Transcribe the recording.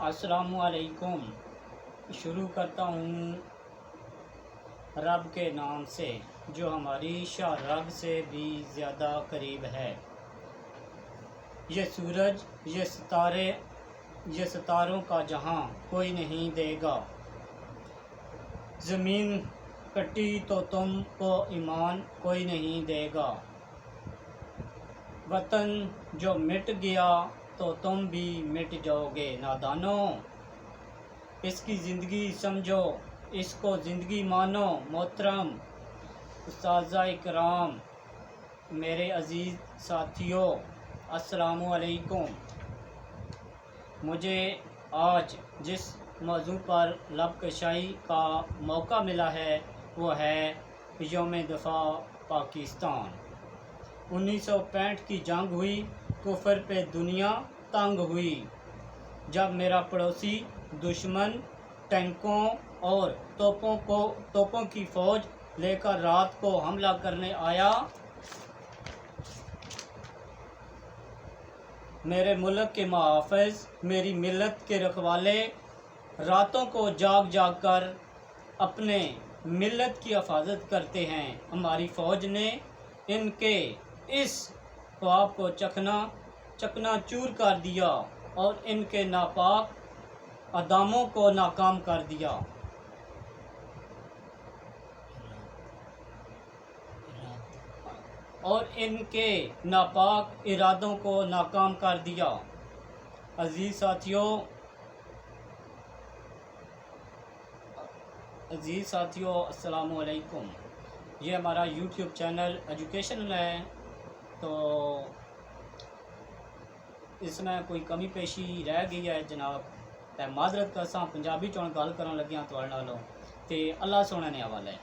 अस्सलामुअलैकुम। शुरू करता हूँ रब के नाम से जो हमारी शाह रग से भी ज़्यादा करीब है। ये सूरज, ये सितारे, ये सितारों का जहां कोई नहीं देगा। ज़मीन कटी तो तुमको ईमान कोई नहीं देगा। वतन जो मिट गया तो तुम भी मिट जाओगे नादानों। इसकी ज़िंदगी समझो, इसको ज़िंदगी मानो। मोहतरम उस्ताज़ इकराम, मेरे अज़ीज़ साथियों, अस्सलामु अलैकुम। मुझे आज जिस मौजू पर लबकशाई का मौका मिला है वो है यौम दफ़ा पाकिस्तान। 1965 की जंग हुई, कुफर पे दुनिया तंग हुई। जब मेरा पड़ोसी दुश्मन टैंकों और तोपों की फ़ौज लेकर रात को हमला करने आया, मेरे मुल्क के मुहाफ़िज़, मेरी मिल्लत के रखवाले रातों को जाग जाग कर अपने मिल्लत की हिफाजत करते हैं। हमारी फ़ौज ने इनके इस ख्वाब को चकनाचूर कर दिया और इनके नापाक अदामों को नाकाम कर दिया। और इनके नापाक इरादों को नाकाम कर दिया। अज़ीज़ साथियों, अस्सलामु अलैकुम। ये हमारा यूट्यूब चैनल एजुकेशनल है, तो इसमें कोई कमी पेशी रह गई है जनाब, ते माजरत करसा। पंजाबी चों गल करन लग्या तुहाडे नाल ते अल्लाह सोहणे ने हवाले।